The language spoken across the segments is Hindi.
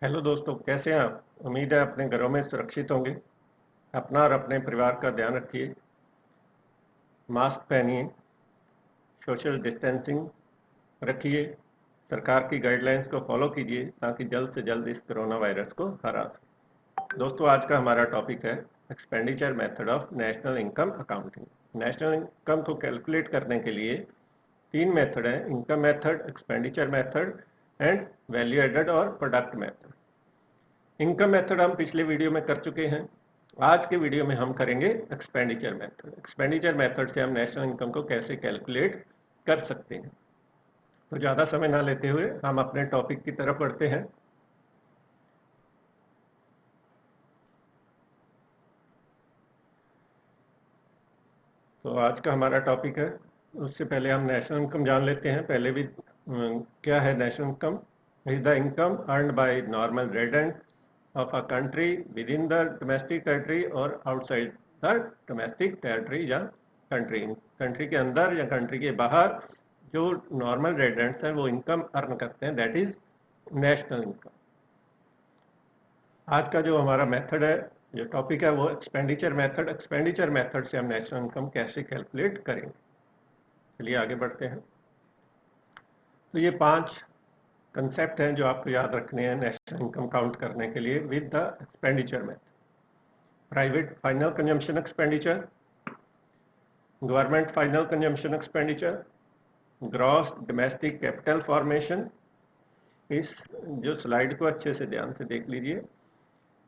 हेलो दोस्तों, कैसे हैं आप? उम्मीद है अपने घरों में सुरक्षित होंगे। अपना और अपने परिवार का ध्यान रखिए। मास्क पहनिए, सोशल डिस्टेंसिंग रखिए, सरकार की गाइडलाइंस को फॉलो कीजिए ताकि जल्द से जल्द इस कोरोना वायरस को हरा सकें। दोस्तों, आज का हमारा टॉपिक है expenditure method of national income accounting. National income को कैलकुलेट करने के लिए तीन मेथड हैं: income method, expenditure method and value added और प्रोडक्ट मेथड। इनकम मेथड हम पिछले वीडियो में कर चुके हैं। आज के वीडियो में हम करेंगे एक्सपेंडिचर मेथड। एक्सपेंडिचर मेथड से हम नेशनल इनकम को कैसे कैलकुलेट कर सकते हैं। तो ज़्यादा समय ना लेते हुए हम अपने टॉपिक की तरफ बढ़ते हैं। तो आज का हमारा टॉपिक है, उससे पहले हम नेशनल इनकम जान लेते हैं। पहले भी क्या है national income? Is the income earned by normal residents of a country within the domestic territory or outside the domestic territory या कंट्री के अंदर या कंट्री के बाहर जो नॉर्मल रेजिडेंट्स हैं वो इनकम अर्न करते हैं, दैट इज नेशनल इनकम। आज का जो हमारा मेथड है, जो टॉपिक है, वो एक्सपेंडिचर मेथड। एक्सपेंडिचर मेथड से हम नेशनल इनकम कैसे कैलकुलेट करेंगे, चलिए आगे बढ़ते हैं। तो ये 5 कंसेप्ट हैं जो आपको याद रखने हैं नेशनल इनकम काउंट करने के लिए with the expenditure method. Private final consumption expenditure, government final consumption expenditure, gross domestic capital formation. इस जो स्लाइड को अच्छे से ध्यान से देख लीजिए,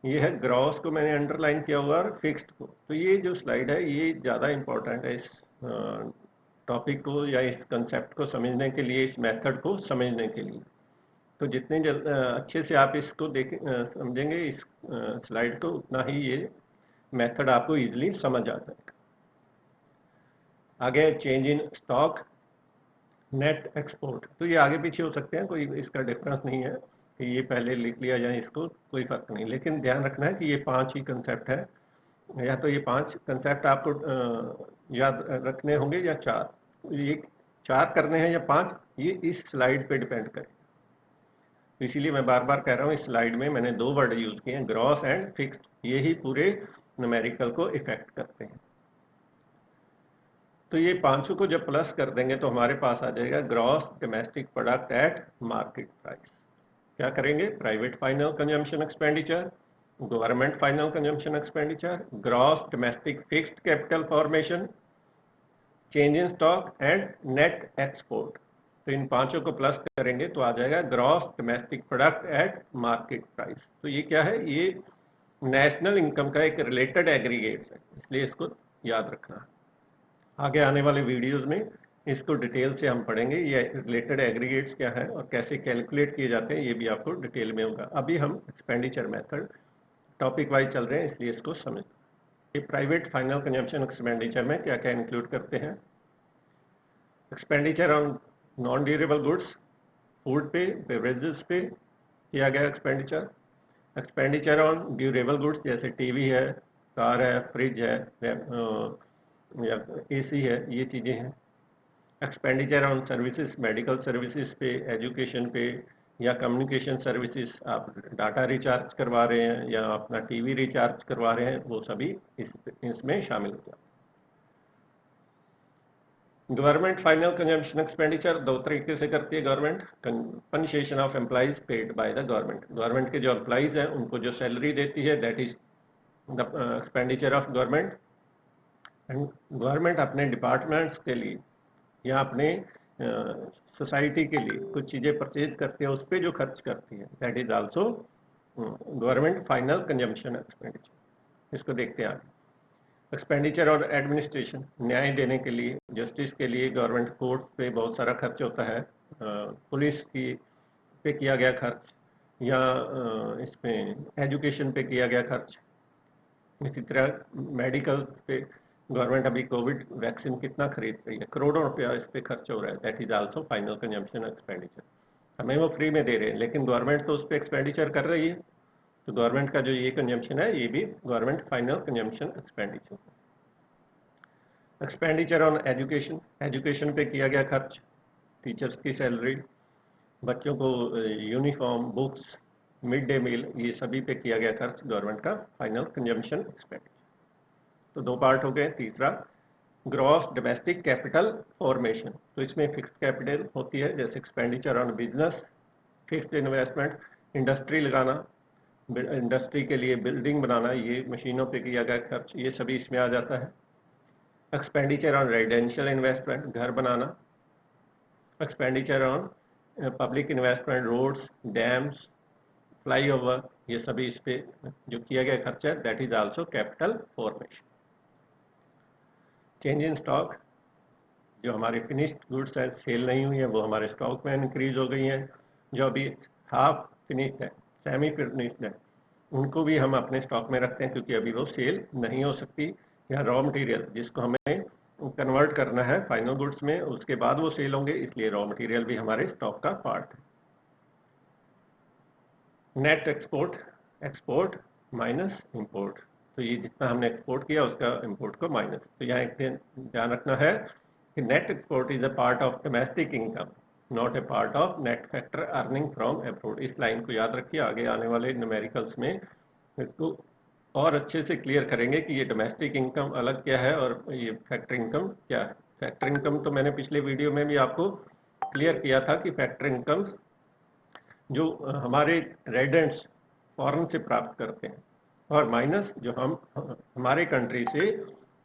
ये है ग्रॉस को मैंने अंडरलाइन किया हुआ और फिक्स्ड को। तो ये जो स्लाइड है ये ज़्यादा इंपॉर्टेंट है इस टॉपिक को या इस कंसेप्ट को समझने के लिए, इस मेथड को समझने के लिए। तो जितने अच्छे से आप इसको समझेंगे इस स्लाइड को, उतना ही ये मेथड आपको इजीली समझ आ जाएगा। आगे change in stock, net export. तो ये आगे पीछे हो सकते हैं, कोई इसका डिफरेंस नहीं है कि ये पहले लिख लिया जाए, इसको कोई फर्क नहीं। लेकिन ध्यान रखना है कि ये 5 ही कंसेप्ट है, या तो ये 5 कंसेप्ट आपको याद रखने होंगे या 4, ये 4 करने हैं या 5, ये इस स्लाइड पे डिपेंड करें। तो इसीलिए मैं बार बार कह रहा हूँ, इस स्लाइड में मैंने 2 वर्ड यूज किए हैं, ग्रॉस एंड फिक्स्ड। ये ही पूरे न्यूमेरिकल को इफेक्ट करते हैं। तो ये 500 को जब प्लस कर देंगे तो हमारे पास आ जाएगा gross domestic product at market price. क्या करेंगे? Private final consumption expenditure, government final consumption expenditure, gross domestic fixed capital formation, change in stock and net export. तो इन 5 को प्लस करेंगे तो आ जाएगा gross domestic product at market price. तो ये क्या है? ये नेशनल इनकम का एक रिलेटेड एग्रीगेट है, इसलिए इसको याद रखना। आगे आने वाले वीडियोस में इसको डिटेल से हम पढ़ेंगे, ये रिलेटेड एग्रीगेट्स क्या है और कैसे कैलकुलेट किए जाते हैं, ये भी आपको डिटेल में होगा। अभी हम एक्सपेंडिचर मेथड टॉपिक वाइज चल रहे हैं, इसलिए इसको समझ। ये प्राइवेट फाइनल कंजम्पशन एक्सपेंडिचर में क्या क्या इंक्लूड करते हैं? Expenditure on non durable goods, food पे, बेवरेजेस पे किया गया expenditure. Expenditure on durable goods जैसे टीवी है, कार है, फ्रिज है या एसी है, ये चीज़ें हैं। Expenditure on services, medical services पे, एजुकेशन पे या कम्युनिकेशन सर्विसेज, आप डाटा रिचार्ज करवा रहे हैं या अपना टीवी रिचार्ज करवा रहे हैं, वो सभी इसमें शामिल हो जाए। गवर्नमेंट फाइनल कंजम्पशन एक्सपेंडिचर 2 तरीके से करती है government. Compensation of employees paid by the government. Government के जो एम्प्लॉइज हैं उनको जो सैलरी देती है, that is the expenditure of government. And government अपने डिपार्टमेंट्स के लिए या अपने सोसाइटी के लिए कुछ चीज़ें परचेज करती है, उस पर जो खर्च करती है, that is also government final consumption expenditure. इसको देखते हैं आगे। एक्सपेंडिचर और एडमिनिस्ट्रेशन, न्याय देने के लिए, जस्टिस के लिए गवर्नमेंट कोर्ट पे बहुत सारा खर्च होता है। पुलिस की पे किया गया खर्च या इसमें एजुकेशन पे किया गया खर्च। इसी तरह मेडिकल पे गवर्नमेंट अभी कोविड वैक्सीन कितना खरीद रही है, करोड़ों रुपया इस पे खर्च हो रहा है, that is also final consumption expenditure. हमें वो फ्री में दे रहे हैं, लेकिन गवर्नमेंट तो उस पर एक्सपेंडिचर कर रही है, तो गवर्नमेंट का जो ये कंजम्पशन है ये भी government final consumption expenditure. Expenditure on education, education पे किया गया खर्च, टीचर्स की सैलरी, बच्चों को uniform, books, mid day meal, ये सभी पे किया गया खर्च गवर्नमेंट का फाइनल कंजम्पशन एक्सपेंडिचर। तो दो पार्ट हो गए। तीसरा ग्रॉस डोमेस्टिक कैपिटल फॉर्मेशन, तो इसमें फिक्स्ड कैपिटल होती है जैसे expenditure on business, fixed investment, industry लगाना, इंडस्ट्री के लिए बिल्डिंग बनाना, ये मशीनों पे किया गया खर्च, ये सभी इसमें आ जाता है। एक्सपेंडिचर ऑन रेजिडेंशियल इन्वेस्टमेंट, घर बनाना, expenditure on public investment, roads, dams, flyover, ये सभी इस पे जो किया गया खर्चा है that is also capital formation. Change in stock, जो हमारे फिनिश्ड गुड्स हैं सेल नहीं हुई है वो हमारे स्टॉक में इंक्रीज हो गई हैं। जो अभी हाफ फिनिश्ड है, सेमी फिनिश्ड है, उनको भी हम अपने स्टॉक में रखते हैं क्योंकि अभी वो सेल नहीं हो सकती। या रॉ मटेरियल जिसको हमें कन्वर्ट करना है फाइनल गुड्स में, उसके बाद वो सेल होंगे, इसलिए रॉ मटेरियल भी हमारे स्टॉक का पार्ट है। Net export, export minus import, तो ये जितना हमने एक्सपोर्ट किया उसका इंपोर्ट को माइनस। तो यहाँ एक ध्यान रखना है कि net export is a part of domestic income, not a part of net factor earning from abroad. इस लाइन को याद रखिए, आगे आने वाले न्यूमेरिकल्स में इसको और अच्छे से क्लियर करेंगे कि ये डोमेस्टिक इनकम अलग क्या है और ये फैक्टर इनकम क्या है। फैक्टर इनकम तो मैंने पिछले वीडियो में भी आपको क्लियर किया था कि फैक्टर इनकम जो हमारे रेजिडेंट्स फॉरेन से प्राप्त करते हैं और माइनस जो हम हमारे कंट्री से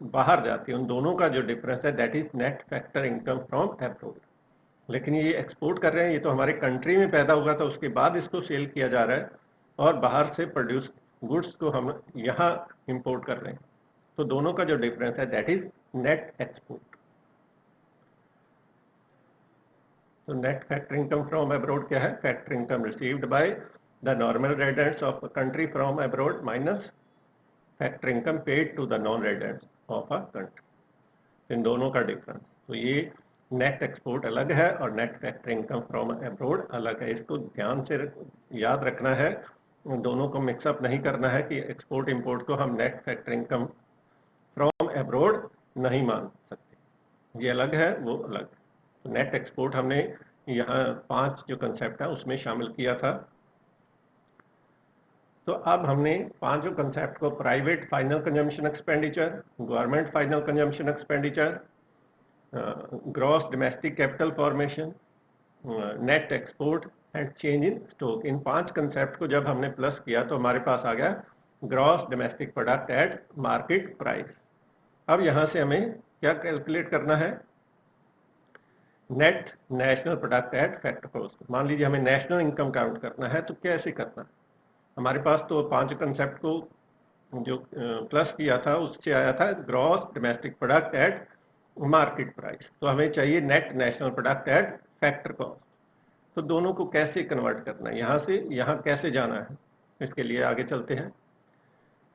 बाहर जाते हैं, उन दोनों का जो डिफरेंस है that is net factor income from abroad. लेकिन ये एक्सपोर्ट कर रहे हैं, ये तो हमारे कंट्री में पैदा हुआ था, उसके बाद इसको सेल किया जा रहा है और बाहर से प्रोड्यूस गुड्स को हम यहाँ इंपोर्ट कर रहे हैं, तो दोनों का जो डिफरेंस है दैट इज नेट एक्सपोर्ट। तो net factor income from abroad क्या है? Factor income received by the normal residents of a country from abroad minus factor income paid to the non residents of a country, इन दोनों का डिफरेंस। तो ये नेट एक्सपोर्ट अलग है और net factor income from abroad अलग है। इसको ध्यान से याद रखना है, दोनों को मिक्सअप नहीं करना है कि एक्सपोर्ट इंपोर्ट को हम net factor income from abroad नहीं मान सकते, ये अलग है वो अलग है। तो नेट एक्सपोर्ट हमने यहाँ 5 जो कंसेप्ट है उसमें शामिल किया था। तो अब हमने 5 कंसेप्ट को private final consumption expenditure, government final consumption expenditure, gross domestic capital formation, net export and change in stock, in 5 concept को जब हमने प्लस किया तो हमारे पास आ गया gross domestic product at market price. अब यहाँ से हमें क्या कैलकुलेट करना है? Net national product at factor cost. मान लीजिए हमें नेशनल इनकम काउंट करना है, तो कैसे करना है? हमारे पास तो 5 कंसेप्ट को जो प्लस किया था उससे आया था gross domestic product at market price, तो हमें चाहिए net national product at factor cost. तो दोनों को कैसे कन्वर्ट करना है, यहाँ से यहाँ कैसे जाना है, इसके लिए आगे चलते हैं।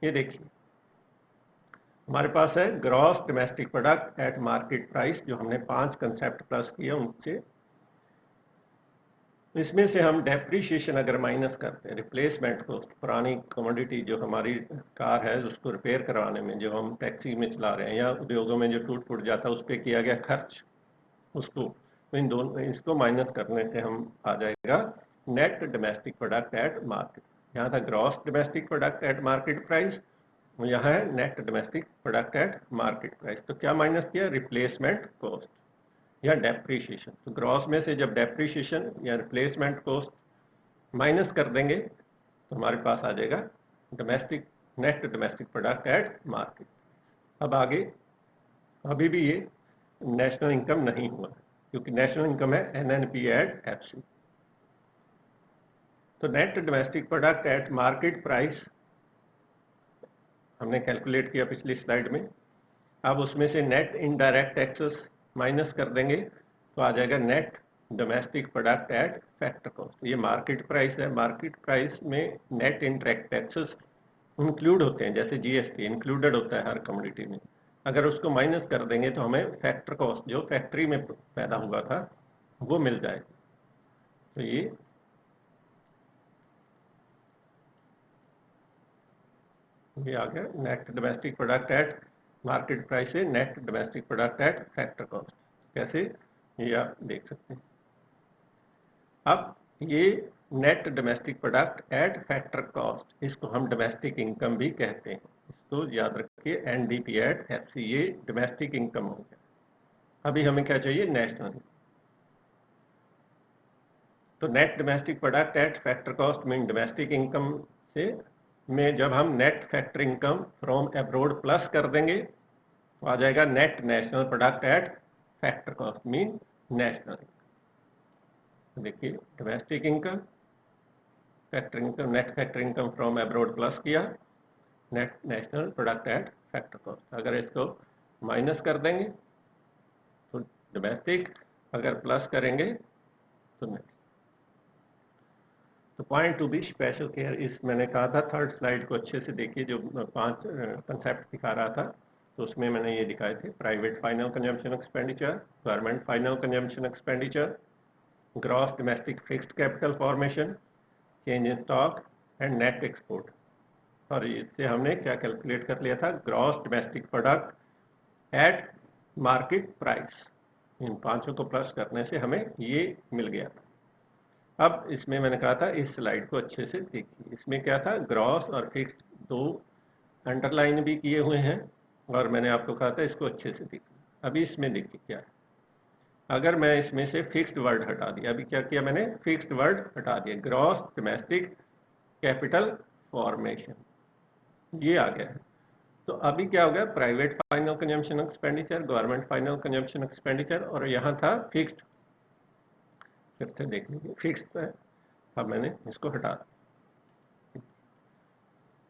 ये देखिए हमारे पास है gross domestic product at market price, जो हमने 5 कंसेप्ट प्लस किए उनसे। इसमें से हम डेप्रीशिएशन अगर माइनस करते हैं, रिप्लेसमेंट कॉस्ट, पुरानी कमोडिटी जो हमारी कार है उसको रिपेयर करवाने में, जो हम टैक्सी में चला रहे हैं या उद्योगों में जो टूट फूट जाता है उस पर किया गया खर्च, उसको तो इन दोनों इसको माइनस करने से हम आ जाएगा net domestic product at market. यहाँ था gross domestic product at market price, यहाँ है net domestic product at market price. तो क्या माइनस किया? रिप्लेसमेंट कॉस्ट या डेप्रीशिएशन। तो ग्रॉस में से जब डेप्रीशिएशन या रिप्लेसमेंट कॉस्ट माइनस कर देंगे तो हमारे पास आ जाएगा domestic net domestic product at market. अब आगे अभी भी ये नेशनल इनकम नहीं हुआ क्योंकि नेशनल इनकम है एनएनपी एट एफसी। तो net domestic product at market price हमने कैलकुलेट किया पिछली स्लाइड में। अब उसमें से नेट इनडायरेक्ट टैक्सेस माइनस कर देंगे तो आ जाएगा net domestic product at factor cost. ये मार्केट प्राइस है, मार्केट प्राइस में नेट इनडायरेक्ट टैक्सेस इंक्लूड होते हैं, जैसे जीएसटी इंक्लूडेड होता है हर कमोडिटी में। अगर उसको माइनस कर देंगे तो हमें फैक्टर कॉस्ट जो फैक्ट्री में पैदा हुआ था वो मिल जाएगा। तो ये आ गया net domestic product at market price से net domestic product at factor cost. कैसे, ये आप देख सकते हैं। अब ये net domestic product at factor cost, इसको हम डोमेस्टिक इनकम भी कहते हैं, इसको याद रखिए, एनडीपी एट एफसी, ये डोमेस्टिक इनकम हो गया। अभी हमें क्या चाहिए, नेशनल। तो net domestic product at factor cost mean domestic income से में जब हम net factor income from abroad plus कर देंगे तो आ जाएगा net national product at factor cost mean national. देखिए domestic income, factor income, net factor income from abroad plus किया, net national product at factor cost. अगर इसको माइनस कर देंगे तो डोमेस्टिक, अगर प्लस करेंगे तो नेट। तो point to be special care, इस मैंने कहा था थर्ड स्लाइड को अच्छे से देखिए, जो 5 कंसेप्ट दिखा रहा था, तो उसमें मैंने ये दिखाए थे, private final consumption expenditure, government final consumption expenditure, gross domestic fixed capital formation, change in stock and net export. और इससे हमने क्या कैलकुलेट कर लिया था, gross domestic product at market price. इन पांचों को प्लस करने से हमें ये मिल गया था। अब इसमें मैंने कहा था इस स्लाइड को अच्छे से देखिए, इसमें क्या था, ग्रॉस और फिक्स्ड दो अंडरलाइन भी किए हुए हैं, और मैंने आपको कहा था इसको अच्छे से देखिए। अभी इसमें देखिए क्या है, अगर मैं इसमें से फिक्स्ड वर्ड हटा दिया, अभी क्या किया मैंने, फिक्स्ड वर्ड हटा दिया, ग्रॉस डोमेस्टिक कैपिटल फॉर्मेशन ये आ गया है। तो अभी क्या हो गया, private final consumption expenditure, government final consumption expenditure, और यहाँ था फिक्स्ड। फिर से देख लीजिए फिक्स्ड है, अब मैंने इसको हटा दिया।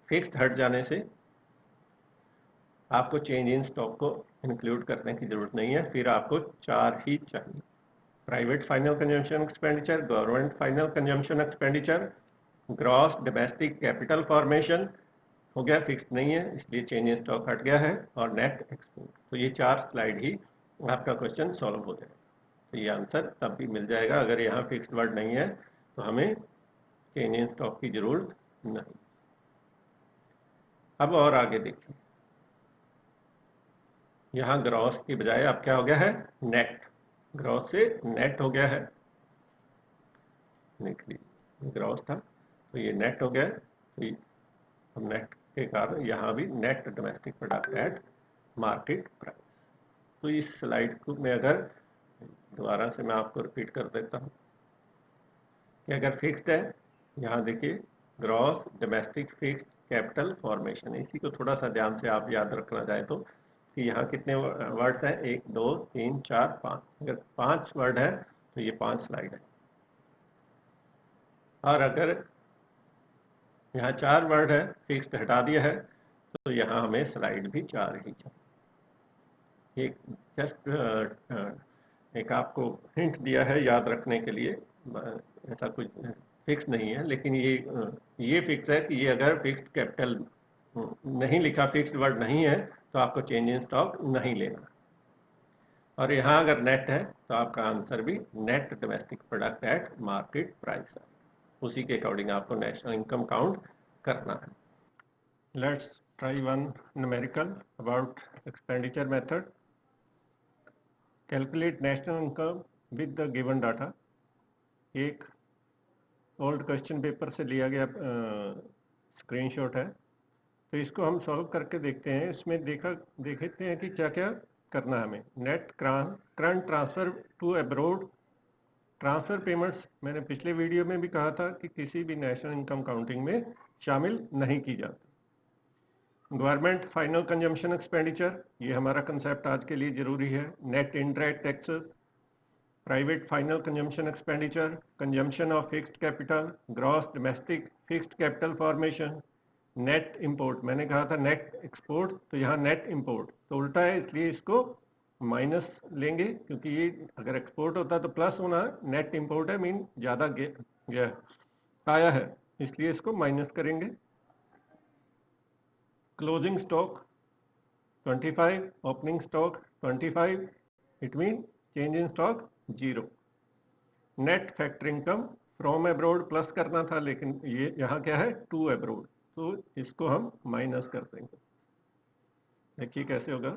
फिक्स्ड हट जाने से आपको चेंज इन स्टॉक को इंक्लूड करने की जरूरत नहीं है, फिर आपको 4 ही चाहिए, private final consumption expenditure, government final consumption expenditure, gross domestic capital formation हो गया, फिक्स नहीं है इसलिए चेंज इन स्टॉक हट गया है, और नेट एक्सपोर्ट। तो ये 4 स्लाइड ही आपका क्वेश्चन सॉल्व हो जाएगा। तो ये आंसर तब भी मिल जाएगा, अगर यहाँ फिक्स्ड वर्ड नहीं है तो हमें चेंज इन स्टॉक की जरूरत नहीं। अब और आगे देखिए, यहाँ ग्रॉस की बजाय अब क्या हो गया है, नेट, ग्रॉस से नेट हो गया है, ग्रॉस था तो ये नेट हो गया, तो हम नेट के कारण यहाँ भी net domestic product at market price. तो इस स्लाइड को मैं अगर दोबारा से मैं आपको रिपीट कर देता हूँ कि अगर फिक्स्ड है, यहाँ देखिए gross domestic fixed capital formation, इसी को थोड़ा सा ध्यान से आप याद रखना चाहे तो, कि यहाँ कितने वर्ड्स हैं, 1 2 3 4 5, अगर 5 वर्ड है तो ये 5 स्लाइड है, और अगर यहाँ 4 वर्ड है, फिक्स्ड हटा दिया है, तो यहाँ हमें स्लाइड भी 4 ही चाहिए। एक जस्ट एक आपको हिंट दिया है याद रखने के लिए, ऐसा कुछ फिक्स नहीं है, लेकिन ये फिक्स है कि ये अगर फिक्स्ड कैपिटल नहीं लिखा, फिक्स्ड वर्ड नहीं है, तो आपको चेंज इन स्टॉक नहीं लेना, और यहाँ अगर नेट है तो आपका आंसर भी net domestic product at market price है, उसी के अकॉर्डिंग आपको नेशनल इनकम काउंट करना है। Let's try one numerical about expenditure method. Calculate national income with the given data. एक ओल्ड क्वेश्चन पेपर से लिया गया स्क्रीनशॉट है, तो इसको हम सॉल्व करके देखते हैं। इसमें देखते हैं कि क्या क्या करना है हमें। Net current transfer to abroad, transfer payments मैंने पिछले वीडियो में भी कहा था कि किसी भी नेशनल इनकम काउंटिंग में शामिल नहीं की जाती। गवर्नमेंट फाइनल कंजम्पशन एक्सपेंडिचर, ये हमारा कंसेप्ट आज के लिए जरूरी है। Net indirect taxes, private final consumption expenditure, consumption of fixed capital, gross domestic fixed capital formation, net import, मैंने कहा था नेट एक्सपोर्ट, तो यहाँ नेट इंपोर्ट तो उल्टा है, इसलिए इसको माइनस लेंगे, क्योंकि ये अगर एक्सपोर्ट होता तो प्लस होना है, नेट इंपोर्ट है मीन ज़्यादा आया है, इसलिए इसको माइनस करेंगे। Closing stock 25, opening stock 25, it mean change in stock 0। Net factor income from abroad plus करना था, लेकिन ये यहाँ क्या है, टू अब्रोड, तो इसको हम माइनस कर देंगे। देखिए कैसे होगा।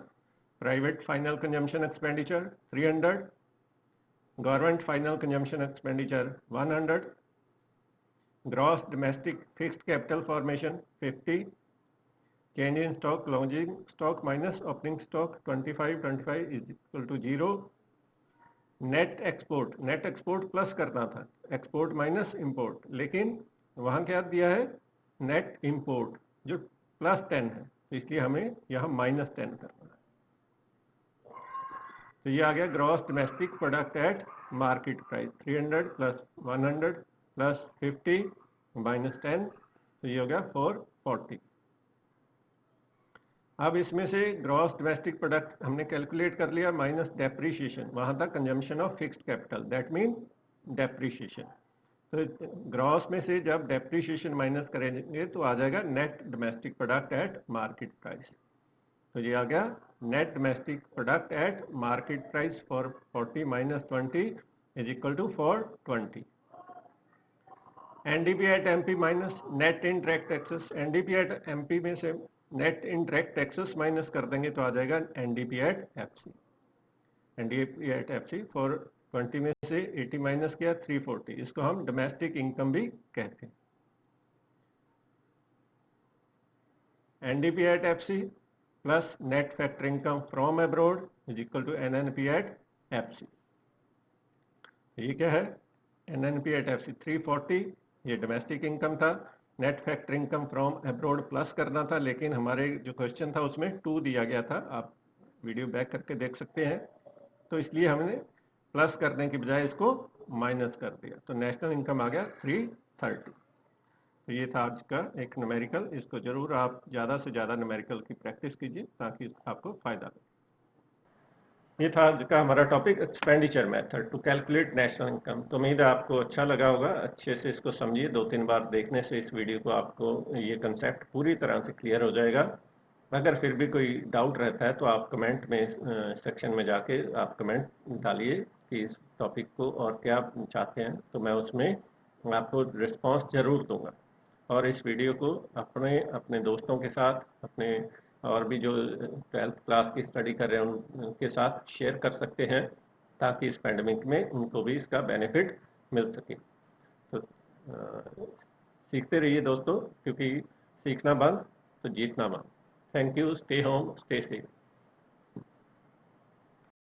Private final consumption expenditure 300, government final consumption expenditure 100, gross domestic fixed capital formation 50, change in stock, closing stock minus opening stock 25 is equal to 0। Net export plus करना था, एक्सपोर्ट माइनस इंपोर्ट, लेकिन वहां क्या दिया है, नेट इंपोर्ट जो +10 है, तो इसलिए हमें यहाँ -10 करना है। तो ये आ गया gross domestic product at market price 300 + 100 + 50 -10, तो ये हो गया 440। अब इसमें से ग्रॉस डोमेस्टिक प्रोडक्ट हमने कैलकुलेट कर लिया माइनस डेप्रीशिएशन, वहां था consumption of fixed capital, that mean depreciation. तो ग्रॉस में से जब डेप्रीशिएशन माइनस करेंगे तो आ जाएगा net domestic product at market price. तो ये आ गया net domestic product at market price for 40 - 20 is equal to 420। NDP at MP minus net indirect taxes, NDP at MP में से नेट इनडायरेक्ट टैक्सेस माइनस कर देंगे तो आ जाएगा NDP at FC. NDP at FC for 20 में से 80 माइनस किया 340, इसको हम डोमेस्टिक इनकम भी कहते हैं। NDP at FC plus net factor income from abroad is equal to NNP at FC. ये क्या है, एनएनपी एट एफसी 340, ये डोमेस्टिक इनकम था। Net factor income from abroad plus करना था, लेकिन हमारे जो क्वेश्चन था उसमें 2 दिया गया था, आप वीडियो बैक करके देख सकते हैं, तो इसलिए हमने प्लस करने की बजाय इसको माइनस कर दिया, तो नेशनल इनकम आ गया 330। तो ये था आज का एक न्यूमेरिकल, इसको जरूर आप ज़्यादा से ज़्यादा न्यूमेरिकल की प्रैक्टिस कीजिए ताकि आपको फायदा हो। ये था आज का हमारा topic, expenditure method to calculate national income. तो उम्मीद है आपको अच्छा लगा होगा, अच्छे से इसको समझिए, 2-3 बार देखने से इस वीडियो को आपको ये कंसेप्ट पूरी तरह से क्लियर हो जाएगा। अगर फिर भी कोई डाउट रहता है तो आप कमेंट में सेक्शन में जाके आप कमेंट डालिए कि इस टॉपिक को और क्या चाहते हैं, तो मैं उसमें आपको रिस्पॉन्स जरूर दूंगा। और इस वीडियो को अपने दोस्तों के साथ, अपने और भी जो 12th क्लास की स्टडी कर रहे हैं उनके साथ शेयर कर सकते हैं, ताकि इस पैंडमिक में उनको भी इसका बेनिफिट मिल सके। तो सीखते रहिए दोस्तों, क्योंकि सीखना बंद तो जीतना बंद। Thank you, stay home, stay safe.